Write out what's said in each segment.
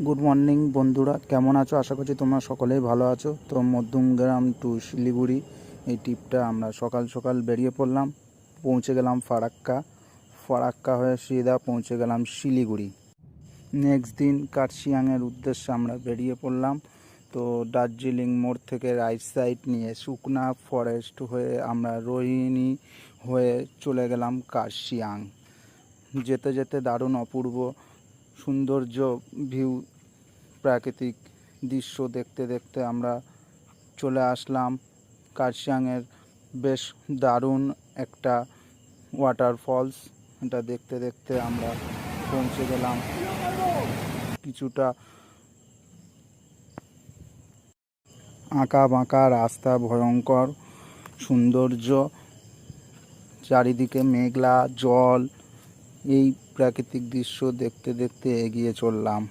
Good morning বন্ধুরা, কেমন আছো? আশা করছি তোমরা সকলেই ভালো আছো। তো মধ্যমগ্রাম টু শিলিগুড়ি এই ট্রিপটা আমরা সকাল সকাল বেরিয়ে পড়লাম। পৌঁছে গেলাম ফারাক্কা হয়ে সিধা পৌঁছে গেলাম শিলিগুড়ি। নেক্সট দিন কার্শিয়াংয়ের উদ্দেশ্যে আমরা বেরিয়ে পড়লাম। তো দার্জিলিং মোড় থেকে রাইট সাইড নিয়ে সুকনা ফরেস্ট হয়ে আমরা রোহিণী হয়ে চলে গেলাম কার্শিয়াং। যেতে যেতে দারুণ অপূর্ব সৌন্দর্য ভিউ, প্রাকৃতিক দৃশ্য দেখতে দেখতে আমরা চলে আসলাম কার্শিয়াংয়ের বেশ দারুণ একটা ওয়াটারফলস। এটা দেখতে দেখতে আমরা পৌঁছে গেলাম। কিছুটা আঁকা বাঁকা রাস্তা, ভয়ঙ্কর সৌন্দর্য, চারিদিকে মেঘলা জল, এই প্রাকৃতিক দৃশ্য দেখতে দেখতে এগিয়ে চললাম।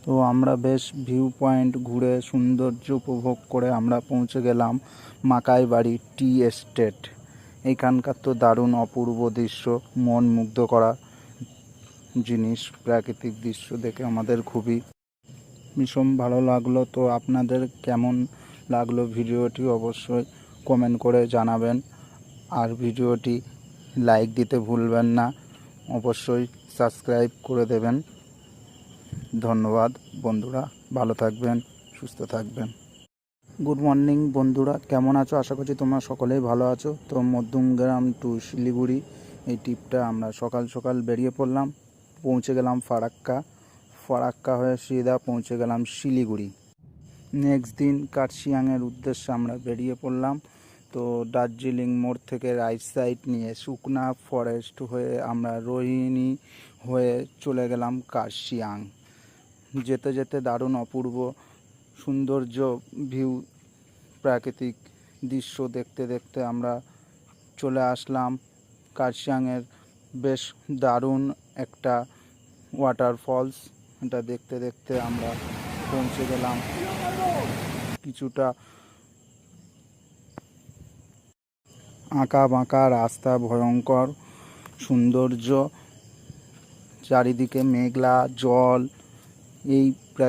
তো আমরা বেশ ভিউ পয়েন্ট ঘুরে সৌন্দর্য উপভোগ করে আমরা পৌঁছে গেলাম মাকাই বাড়ি টি এস্টেট। এইখানকার তো দারুণ অপূর্ব দৃশ্য, মন মুগ্ধ করা জিনিস। প্রাকৃতিক দৃশ্য দেখে আমাদের খুবই ভীষণ ভালো লাগলো। তো আপনাদের কেমন লাগলো ভিডিওটি অবশ্যই কমেন্ট করে জানাবেন। আর ভিডিওটি লাইক দিতে ভুলবেন না, অবশ্যই সাবস্ক্রাইব করে দেবেন। ধন্যবাদ বন্ধুরা, ভালো থাকবেন, সুস্থ থাকবেন। গুড মর্নিং বন্ধুরা, কেমন আছো? আশা করছি তোমরা সকলেই ভালো আছো। তো মধ্যমগ্রাম টু শিলিগুড়ি এই ট্রিপটা আমরা সকাল সকাল বেরিয়ে পড়লাম। পৌঁছে গেলাম ফারাক্কা হয়ে সিধা পৌঁছে গেলাম শিলিগুড়ি। নেক্সট দিন কার্শিয়াংয়ের উদ্দেশ্যে আমরা বেরিয়ে পড়লাম। তো দার্জিলিং মোড় থেকে রাইট সাইড নিয়ে সুকনা ফরেস্ট হয়ে আমরা রোহিণী হয়ে চলে গেলাম কার্শিয়াং। যেতে যেতে দারুণ অপূর্ব সৌন্দর্য ভিউ, প্রাকৃতিক দৃশ্য দেখতে দেখতে আমরা চলে আসলাম কার্শিয়াংয়ের বেশ দারুণ একটা ওয়াটারফলস। এটা দেখতে দেখতে আমরা পৌঁছে গেলাম। কিছুটা আঁকা বাঁকা রাস্তা, ভয়ঙ্কর সৌন্দর্য, চারিদিকে মেঘলা জল, এই